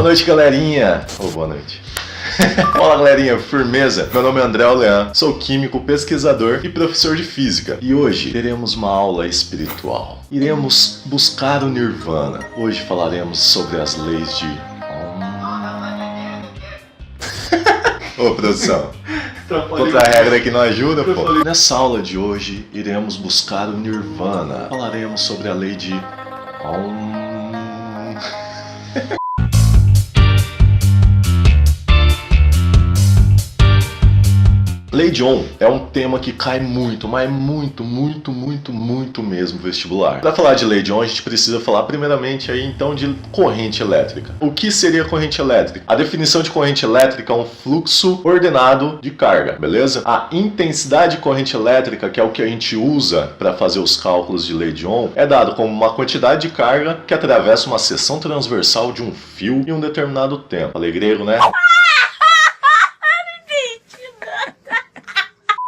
Boa noite, galerinha. Boa noite. Fala, galerinha, firmeza? Meu nome é André Olean, sou químico, pesquisador e professor de física. E hoje teremos uma aula espiritual. Iremos buscar o Nirvana. Hoje falaremos sobre as leis de... Ô, produção. Outra regra que não ajuda, pô. Nessa aula de hoje, iremos buscar o Nirvana. Falaremos sobre a lei de... Lei de Ohm é um tema que cai muito, mas muito mesmo no vestibular. Para falar de lei de Ohm, a gente precisa falar primeiramente aí então de corrente elétrica. O que seria corrente elétrica? A definição de corrente elétrica é um fluxo ordenado de carga, beleza? A intensidade de corrente elétrica, que é o que a gente usa para fazer os cálculos de lei de Ohm, é dado como uma quantidade de carga que atravessa uma seção transversal de um fio em um determinado tempo. Falei grego, né?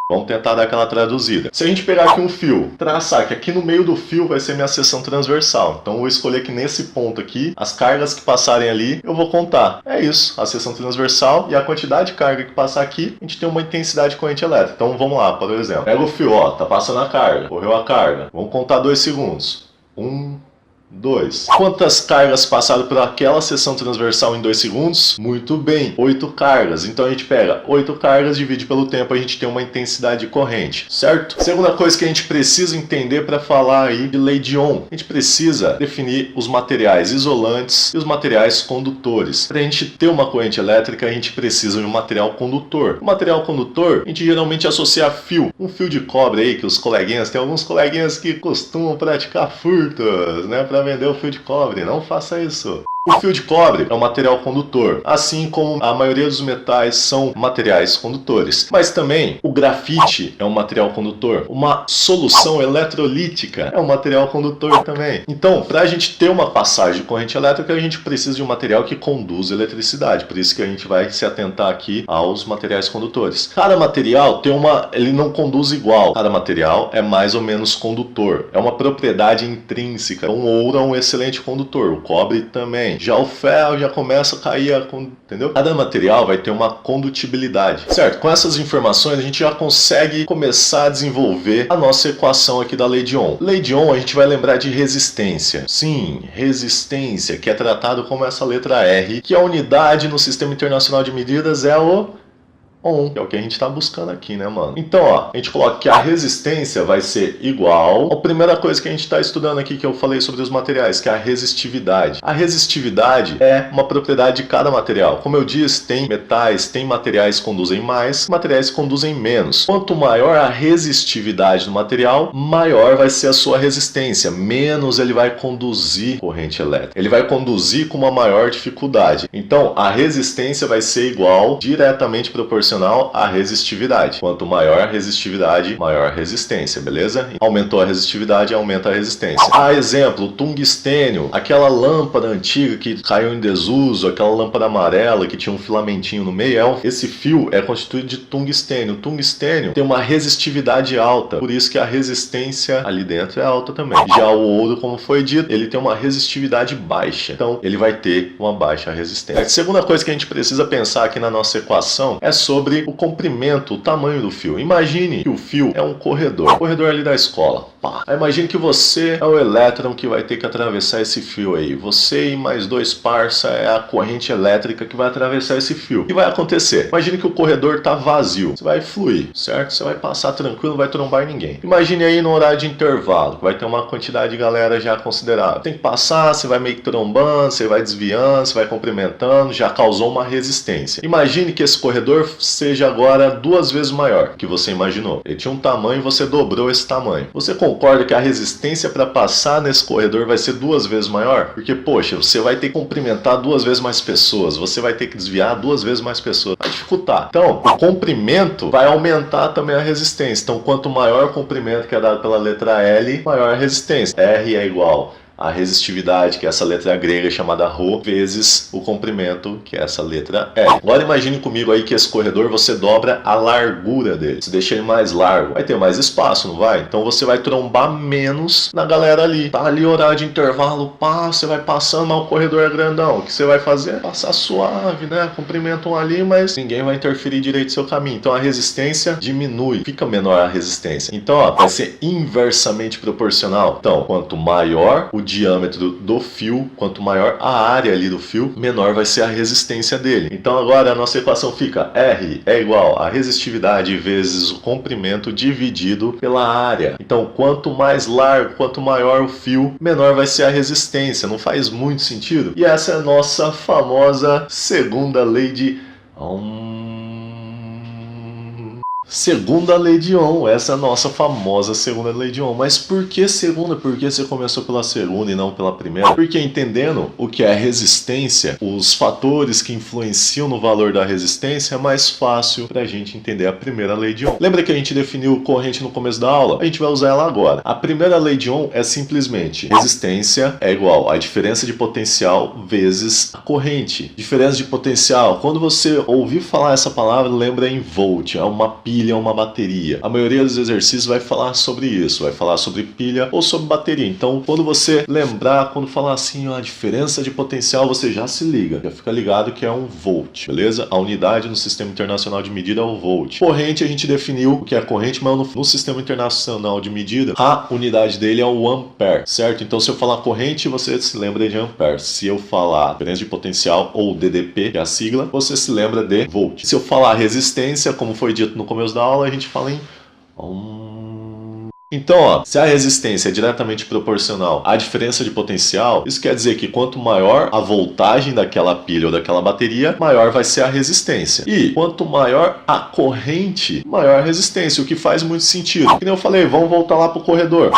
Vamos tentar dar aquela traduzida. Se a gente pegar aqui um fio, traçar que aqui no meio do fio vai ser minha seção transversal. Então eu vou escolher que nesse ponto aqui, as cargas que passarem ali, eu vou contar. É isso, a seção transversal e a quantidade de carga que passar aqui, a gente tem uma intensidade de corrente elétrica. Então vamos lá, por exemplo. Pega o fio, ó, tá passando a carga, correu a carga. Vamos contar 2 segundos. 1, 2. Quantas cargas passaram por aquela seção transversal em 2 segundos? Muito bem, 8 cargas. Então a gente pega 8 cargas, divide pelo tempo, a gente tem uma intensidade de corrente, certo? Segunda coisa que a gente precisa entender para falar aí de lei de Ohm. A gente precisa definir os materiais isolantes e os materiais condutores. Para a gente ter uma corrente elétrica, a gente precisa de um material condutor. O material condutor, a gente geralmente associa a fio. Um fio de cobre aí, que os coleguinhas, tem alguns coleguinhas que costumam praticar furtos, né? Para vender o fio de cobre, não faça isso. O fio de cobre é um material condutor, assim como a maioria dos metais são materiais condutores. Mas também o grafite é um material condutor. Uma solução eletrolítica é um material condutor também. Então, para a gente ter uma passagem de corrente elétrica, a gente precisa de um material que conduz eletricidade. Por isso que a gente vai se atentar aqui aos materiais condutores. Cada material ele não conduz igual. Cada material é mais ou menos condutor. É uma propriedade intrínseca. O ouro é um excelente condutor, o cobre também. Já o ferro já começa a cair, entendeu? Cada material vai ter uma condutibilidade, certo? Com essas informações a gente já consegue começar a desenvolver a nossa equação aqui da lei de Ohm. Lei de Ohm a gente vai lembrar de resistência. Sim, resistência, que é tratado como essa letra R, que a unidade no Sistema Internacional de Medidas é o Ohm, que é o que a gente está buscando aqui, né, mano? Então, ó, a gente coloca que a resistência vai ser igual a primeira coisa que a gente está estudando aqui, que eu falei sobre os materiais, que é a resistividade. A resistividade é uma propriedade de cada material. Como eu disse, tem metais, tem materiais que conduzem mais, materiais que conduzem menos. Quanto maior a resistividade do material, maior vai ser a sua resistência, menos ele vai conduzir corrente elétrica. Ele vai conduzir com uma maior dificuldade. Então, a resistência vai ser igual, diretamente proporcional à resistividade. Quanto maior a resistividade, maior a resistência, beleza? Aumentou a resistividade, aumenta a resistência. Exemplo, tungstênio, aquela lâmpada antiga que caiu em desuso, aquela lâmpada amarela que tinha um filamentinho no meio, esse fio é constituído de tungstênio. O tungstênio tem uma resistividade alta, por isso que a resistência ali dentro é alta também. Já o ouro, como foi dito, ele tem uma resistividade baixa, então ele vai ter uma baixa resistência. A segunda coisa que a gente precisa pensar aqui na nossa equação é sobre o comprimento, o tamanho do fio. Imagine que o fio é um corredor ali da escola. Pá. Imagine que você é o elétron que vai ter que atravessar esse fio aí. Você e mais 2 parça é a corrente elétrica que vai atravessar esse fio. O que vai acontecer? Imagine que o corredor está vazio. Você vai fluir, certo? Você vai passar tranquilo, não vai trombar em ninguém. Imagine aí no horário de intervalo, que vai ter uma quantidade de galera já considerável. Tem que passar, você vai meio que trombando, você vai desviando, você vai cumprimentando, já causou uma resistência. Imagine que esse corredor seja agora 2 vezes maior que você imaginou. Ele tinha um tamanho e você dobrou esse tamanho. Você concorda que a resistência para passar nesse corredor vai ser 2 vezes maior? Porque, poxa, você vai ter que cumprimentar 2 vezes mais pessoas, você vai ter que desviar 2 vezes mais pessoas. Vai dificultar. Então, o comprimento vai aumentar também a resistência. Então, quanto maior o comprimento que é dado pela letra L, maior a resistência. R é igual a resistividade, que é essa letra grega chamada Rho, vezes o comprimento, que é essa letra L. Agora imagine comigo aí que esse corredor você dobra a largura dele. Você deixa ele mais largo, vai ter mais espaço, não vai? Então você vai trombar menos na galera ali. Tá ali horário de intervalo, pá, você vai passando, mas o corredor é grandão. O que você vai fazer? Passar suave, né? Cumprimentam ali, mas ninguém vai interferir direito no seu caminho. Então a resistência diminui, fica menor a resistência. Então, ó, vai ser inversamente proporcional. Então, quanto maior o diâmetro do fio, quanto maior a área ali do fio, menor vai ser a resistência dele. Então agora a nossa equação fica R é igual a resistividade vezes o comprimento dividido pela área. Então quanto mais largo, quanto maior o fio, menor vai ser a resistência. Não faz muito sentido? E essa é a nossa famosa segunda lei de segunda lei de Ohm, essa é a nossa famosa segunda lei de Ohm. Mas por que segunda? Por que você começou pela segunda e não pela primeira? Porque entendendo o que é resistência, os fatores que influenciam no valor da resistência, é mais fácil pra gente entender a primeira lei de Ohm. Lembra que a gente definiu corrente no começo da aula? A gente vai usar ela agora. A primeira lei de Ohm é simplesmente resistência é igual a diferença de potencial vezes a corrente. Diferença de potencial, quando você ouvir falar essa palavra, lembra em volt, é uma pilha, uma bateria. A maioria dos exercícios vai falar sobre isso, vai falar sobre pilha ou sobre bateria. Então, quando você lembrar, quando falar assim, ó, a diferença de potencial, você já se liga, já fica ligado que é um volt, beleza? A unidade no Sistema Internacional de Medida é o volt. Corrente, a gente definiu o que é corrente, mas no Sistema Internacional de Medida, a unidade dele é o ampere, certo? Então, se eu falar corrente, você se lembra de ampere. Se eu falar diferença de potencial ou DDP, que é a sigla, você se lembra de volt. Se eu falar resistência, como foi dito no começo da aula, a gente fala em Então, ó, se a resistência é diretamente proporcional à diferença de potencial, isso quer dizer que quanto maior a voltagem daquela pilha ou daquela bateria, maior vai ser a resistência. E quanto maior a corrente, maior a resistência, o que faz muito sentido. Que nem eu falei, vamos voltar lá pro corredor.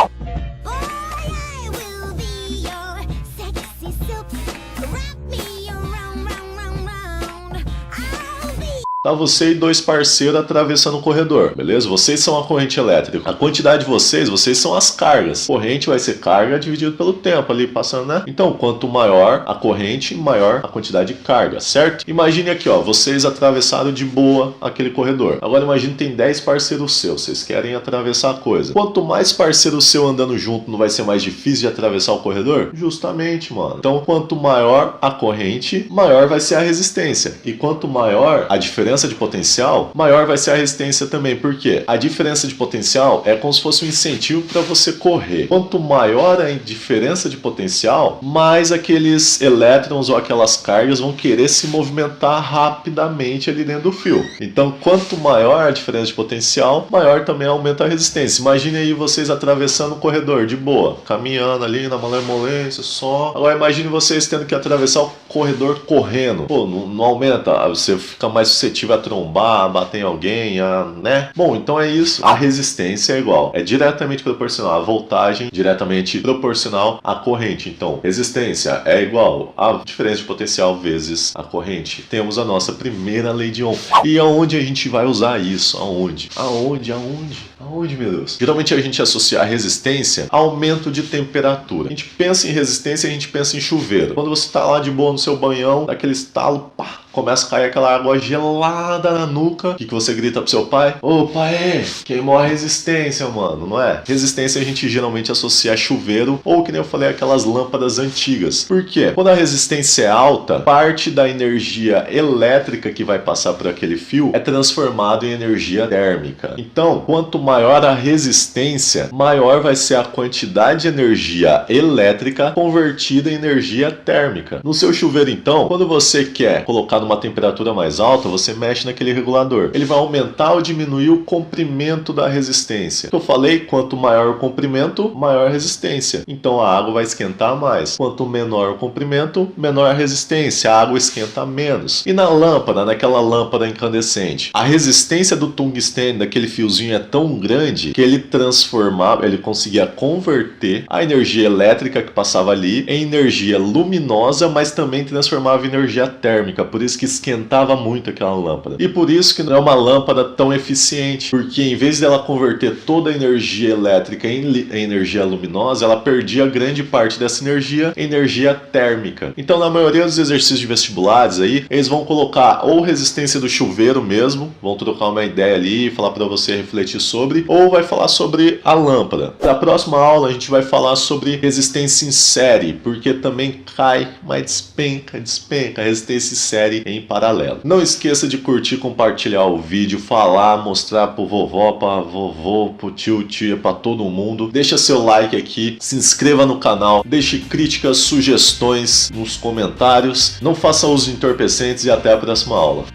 Tá você e dois parceiros atravessando o corredor, beleza? Vocês são a corrente elétrica. A quantidade de vocês são as cargas. Corrente vai ser carga dividido pelo tempo ali passando, né? Então, quanto maior a corrente, maior a quantidade de carga, certo? Imagine aqui, ó, vocês atravessaram de boa aquele corredor. Agora imagine que tem 10 parceiros seus, vocês querem atravessar a coisa. Quanto mais parceiro seu andando junto, não vai ser mais difícil de atravessar o corredor? Justamente, mano. Então, quanto maior a corrente, maior vai ser a resistência. E quanto maior a diferença de potencial, maior vai ser a resistência também. Por quê? A diferença de potencial é como se fosse um incentivo para você correr. Quanto maior a diferença de potencial, mais aqueles elétrons ou aquelas cargas vão querer se movimentar rapidamente ali dentro do fio. Então, quanto maior a diferença de potencial, maior também aumenta a resistência. Imagine aí vocês atravessando o corredor de boa, caminhando ali na malemolência só. Agora imagine vocês tendo que atravessar o corredor correndo. Pô, não aumenta, você fica mais suscetível a trombar, a bater em alguém, né? Bom, então é isso. A resistência é igual, é diretamente proporcional à voltagem, diretamente proporcional à corrente. Então, resistência é igual a diferença de potencial vezes a corrente. Temos a nossa primeira lei de Ohm. E aonde a gente vai usar isso? Aonde, meu Deus? Geralmente a gente associa a resistência a aumento de temperatura. A gente pensa em resistência, a gente pensa em chuveiro. Quando você tá lá de boa no seu banhão, daquele estalo, pá, começa a cair aquela água gelada na nuca. O que você grita pro seu pai? Ô pai, queimou a resistência, mano, não é? Resistência a gente geralmente associa a chuveiro ou, que nem eu falei, aquelas lâmpadas antigas. Por quê? Quando a resistência é alta, parte da energia elétrica que vai passar por aquele fio é transformado em energia térmica. Então, quanto maior a resistência, maior vai ser a quantidade de energia elétrica convertida em energia térmica. No seu chuveiro, então, quando você quer colocar numa temperatura mais alta, você mexe naquele regulador. Ele vai aumentar ou diminuir o comprimento da resistência. Eu falei, quanto maior o comprimento, maior a resistência. Então a água vai esquentar mais. Quanto menor o comprimento, menor a resistência. A água esquenta menos. E na lâmpada, naquela lâmpada incandescente, a resistência do tungstênio, daquele fiozinho, é tão grande que ele transformava, ele conseguia converter a energia elétrica que passava ali em energia luminosa, mas também transformava em energia térmica. Por isso disse que esquentava muito aquela lâmpada. E por isso que não é uma lâmpada tão eficiente, porque em vez dela converter toda a energia elétrica em energia luminosa, ela perdia grande parte dessa energia em energia térmica. Então, na maioria dos exercícios de vestibulares aí, eles vão colocar ou resistência do chuveiro mesmo, vão trocar uma ideia ali e falar para você refletir sobre, ou vai falar sobre a lâmpada. Na próxima aula a gente vai falar sobre resistência em série, porque também cai, mas despenca resistência em série em paralelo. Não esqueça de curtir, compartilhar o vídeo, falar, mostrar pro vovó, pra vovô, pro tio, tia, pra todo mundo. Deixa seu like aqui, se inscreva no canal, deixe críticas, sugestões nos comentários. Não faça uso de entorpecentes e até a próxima aula.